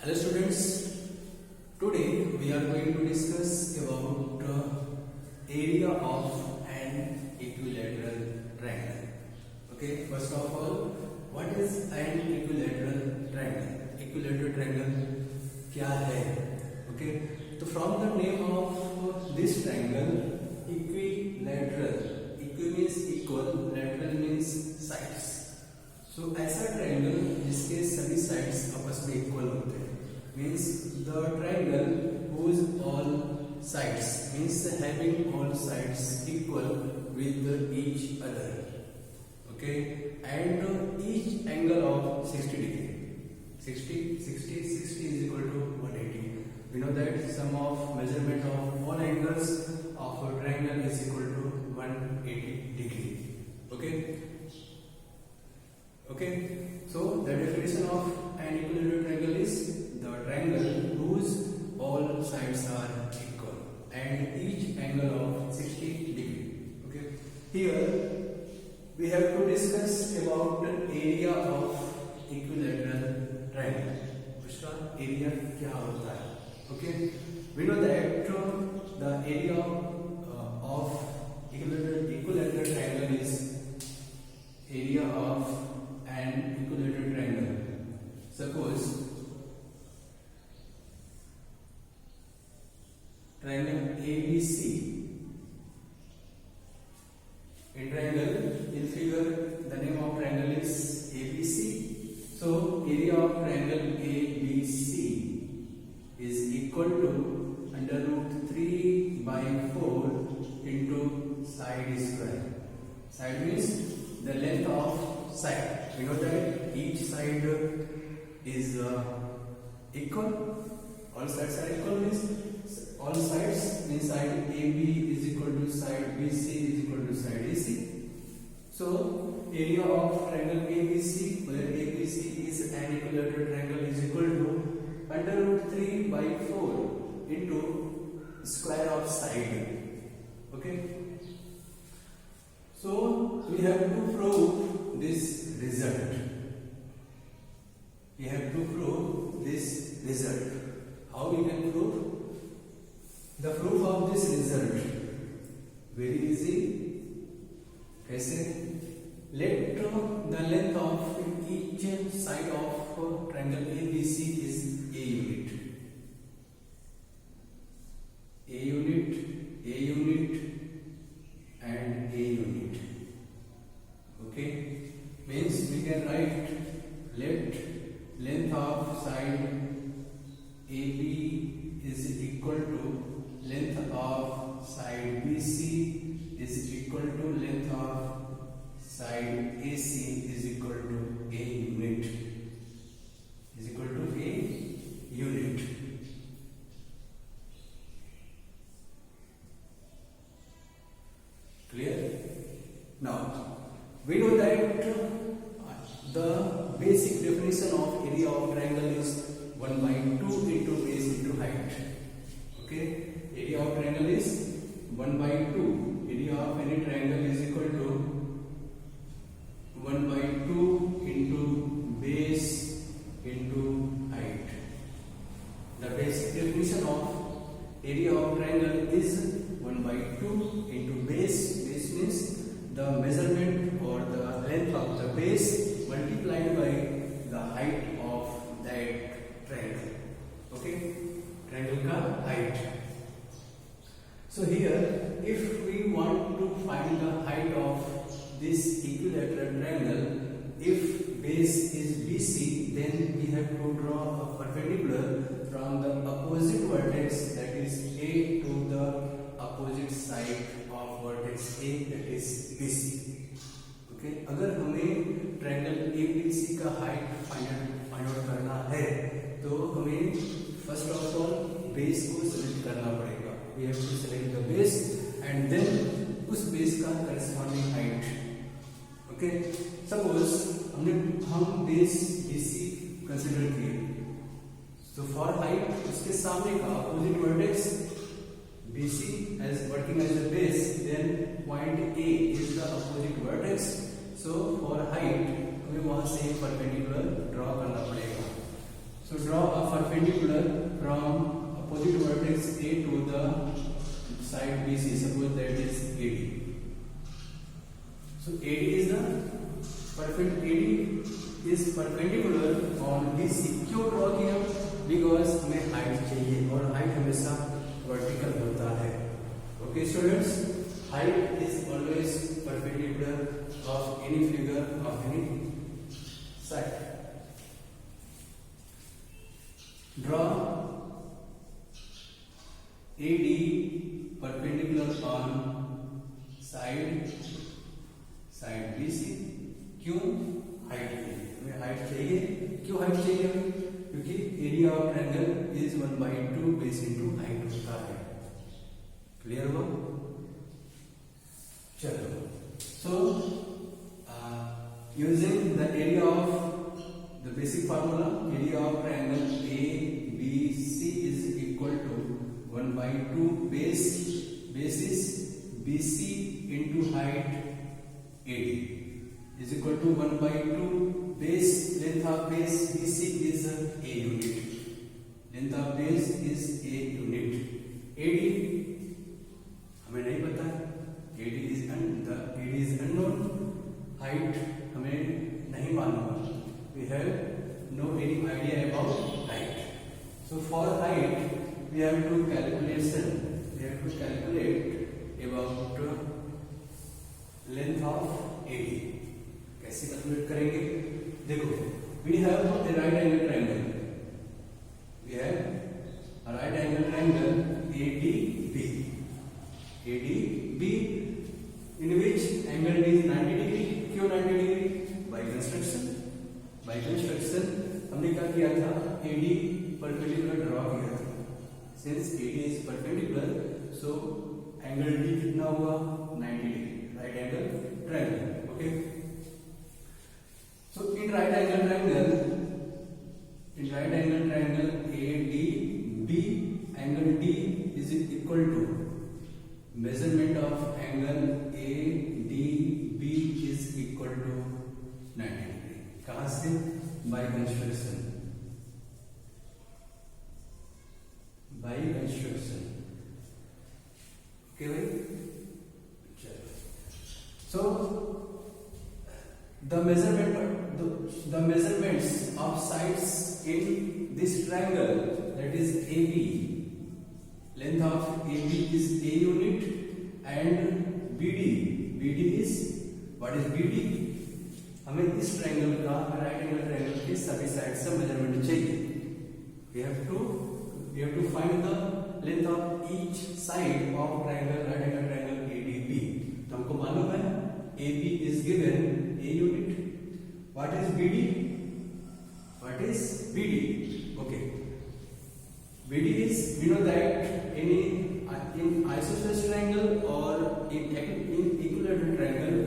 Hello students, today we are going to discuss about area of an equilateral triangle. Okay, first of all, what is an equilateral triangle? Equilateral triangle क्या है? Okay, so from the name of this triangle, equilateral, equi means equal, lateral means sides. So ऐसा triangle जिसके सभी sides आपस में equal होते हैं, means the triangle whose all sides means having all sides equal with each other. Okay, and each angle of 60 degree. 60 is equal to 180. We know that sum of measurement of all angles of a triangle is equal to 180 degree. Okay, so the definition of an equilateral triangle is the triangle whose all sides are equal and each angle of 60 degree. Okay, here we have to discuss about the area of equilateral triangle. उसका area क्या होता है? Okay, we know that the area of equilateral triangle is area of an equilateral triangle. Suppose triangle ABC. In triangle, in figure, the name of triangle is ABC. So area of triangle ABC is equal to under root 3 by 4 into side square. Side means the length of side. We know that each side is equal. All sides are equal means all sides means side AB is equal to side BC is equal to side AC. So area of triangle ABC, where ABC is an equilateral triangle, is equal to under root 3 by 4 into square of side. Okay. So we have to prove this result. We have to prove this result. How we can prove? The proof of this result very easy. कैसे? Let the length of each side of triangle ABC is a unit. A unit, and a unit. Okay, means we can write let length of side AB is equal to length of side BC is equal to length of side AC is equal to a unit. Is equal to a unit. Clear? Now we know that the basic definition of area of triangle is 1 by 2 into base into height. Okay, area of triangle is 1 by 2. Area of any triangle is equal to 1 by 2 into base into height. The basic definition of area of triangle is 1 by 2 into base. Base means the measurement or the length of the base multiplied by the height of that triangle. Okay, triangle ka height. So here, if we want to find the height of this equilateral triangle, if base is BC, then we have to draw a perpendicular from the opposite vertex, that is A, to the opposite side of vertex A, that is BC. Okay, अगर हमें triangle ABC का height find out करना है, तो हमें first of all base को select करना पड़ेगा. We have to select the base and then उस base का corresponding height. Okay, suppose हम base BC consider किए, so for height उसके सामने का opposite vertex BC as working as a base, then point A is the opposite vertex. So for height हमें वहां से perpendicular draw करना पड़ेगा. So draw a perpendicular from opposite vertex A to the side BC. Suppose that is AD. So AD is perpendicular on BC. क्यों draw किया? Because हमें height चाहिए और हाइट हमेशा वर्टिकल होता है. Okay students, height is always perpendicular of any figure of any side. Draw AD perpendicular on side BC. क्यों? Height के लिए. हमें हाइट चाहिए. क्यों हाइट चाहिए? क्योंकि area of triangle is 1/2 base into height होता है. क्लियर हुआ? चलो. So using the area of the basic formula, area of triangle ABC is equal to 1/2 base is BC into height AD is equal to 1/2 base. Length of base BC is a unit. Length of base is a unit. AD हमें नहीं पता है. AD is unknown. Height हमें नहीं मालूम. We have no any idea about height. So for height we have to calculate about length of AD. कैसे calculate करेंगे? देखो, we have a right angle triangle. We have a right angle triangle ADB. ADB in which angle is 90 degree. क्यों 90 degree? By construction हमने क्या किया था? AD perpendicular draw किया था. Since AD is perpendicular, so angle D कितना हुआ? 90 degree. Right angle triangle. Okay. So in right angle triangle ADB, angle D is equal to measurement of angle ADB is equal to 90 degree. कहाँ से? By construction. Okay भाई? So the measurements of sides in this triangle, that is AB, length of AB is a unit, and BD is, what is BD? हमें इस triangle का, right angle triangle के सभी side से measurement चाहिए. We have to find the length of each side of triangle, right angle triangle ADB. तो हमको मालूम है AB is given a unit. What is BD? Okay. BD is, we know that in isosceles triangle or in equilateral triangle,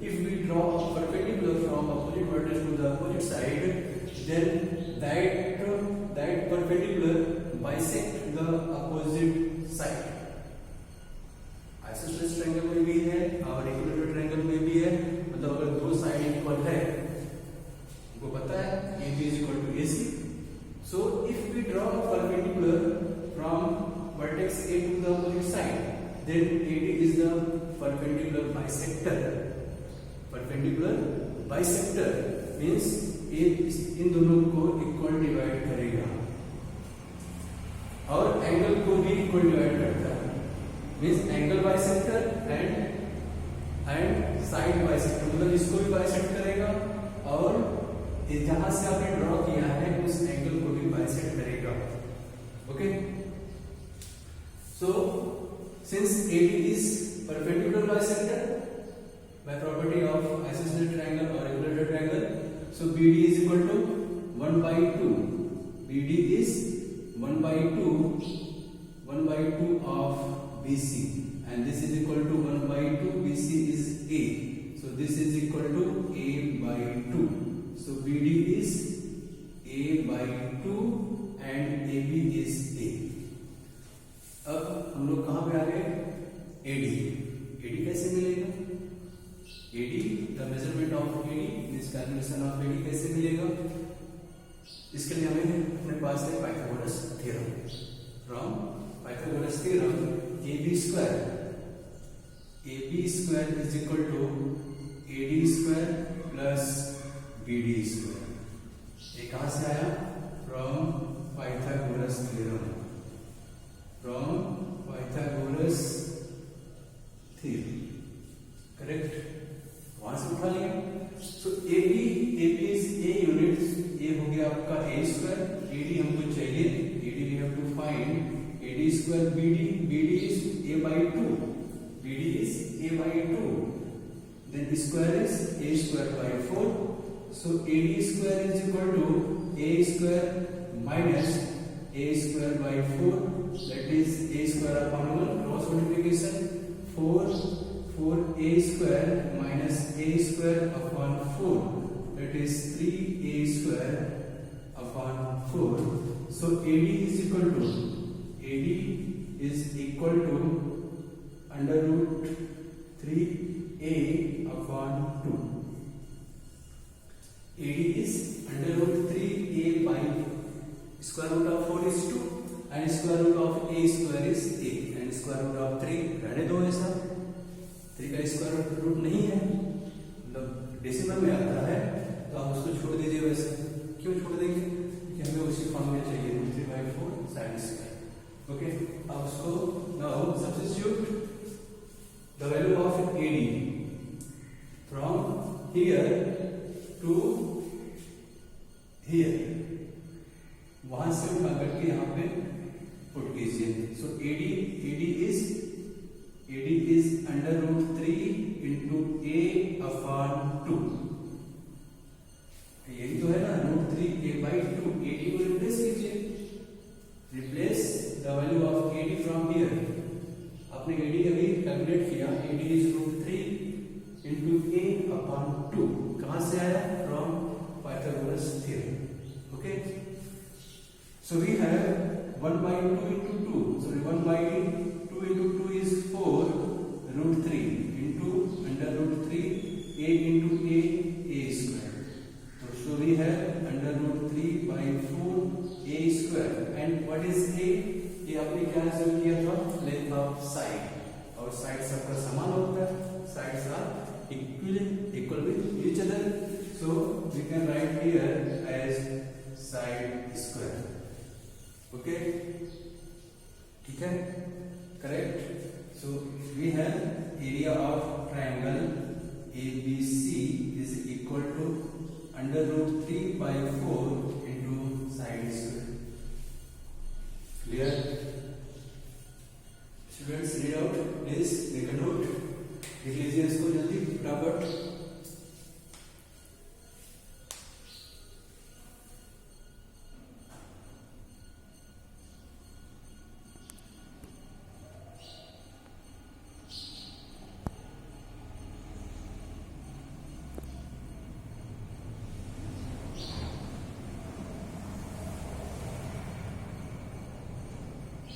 if we draw a perpendicular from opposite vertex to the opposite side, then that perpendicular bisect the opposite side. Isosceles triangle में भी है और equilateral triangle में भी है. मतलब अगर दो साइड इक्वल है, आपको पता है AB is equal to AC. So if we draw a perpendicular from vertex A to the opposite side, then AD is the perpendicular bisector. Perpendicular bisector means A इन दोनों को इक्वल डिवाइड करेगा और angle को भी equal divide करता है. Means angle bisector and side bisector, मतलब इसको भी बाइसेक्ट करेगा और जहां से आपने ड्रॉ किया है उस एंगल को भी बाइसेक्ट करेगा. Okay. So since AD is perpendicular bisector by property of isosceles triangle or equilateral triangle, so BD is equal to 1/2. BD is 1/2 of BC, and this is equal to 1/2. BC is A, so this is equal to A/2. So BD is A/2 and AB is A. अब हम लोग कहाँ पे आ गए? AD कैसे मिलेगा? AD, the measurement of AD, this calculation of AD कैसे मिलेगा? इसके लिए हमें अपने पास है Pythagoras theorem. From Pythagoras theorem AB square is equal to AD square plus BD square. ये कहां से आया? From Pythagoras theorem. From Pythagoras theorem, correct? वहां से उठा लिया। So AB is A unit, ये हो गया आपका A स्क्वायर, AD हमको चाहिए, AD we have to find AD square BD is A by 2, BD is A by 2, then square is A square by 4, so AD square is equal to A square minus A square by 4, that is A square upon 1, cross multiplication, 4A square minus A square upon 4, that is 3A square upon 4. So AD is equal to under root 3A upon 2. AD is under root 3A by square root of 4 is 2 and square root of A square is A and square root of 3 रहने दो ऐसा, 3 का square root नहीं है, मतलब decimal में आता है, तो आप उसको छोड़ दीजिए। वैसे क्यों छोड़ देंगे? कि हमें उसी फॉर्म में चाहिए, root 3 by 4 sin square. Okay, अब उसको now substitute the value of AD from here to here, वहां से उठा करके यहाँ पे पुट कीजिए। सो AD is under root 3 into A upon 2, यही तो है ना, root 3A by 2, AD को रिप्लेस कीजिए, replace the value of AD from here. आपने AD अभी कैलकुलेट किया, AD is root 3 into A upon 2, कहां से आया? From Pythagoras theorem. Okay, so we have 1 by 2 into 2, sorry 1 by 2 into 2 is 4 root 3 into under root 3 A into A square. So we have under root 3 by 4 A square, and what is A? ये आपने क्या solve किया था? Length of side, और side सबका समान होता है, sides are equal with each other, so we can write here as side square. Okay, ठीक है, correct? So we have area of triangle ABC is equal to under root 3 by 4 into side square. Clear? Students, read out, please make a note, लिख लीजिए इसको जल्दी फटाफट।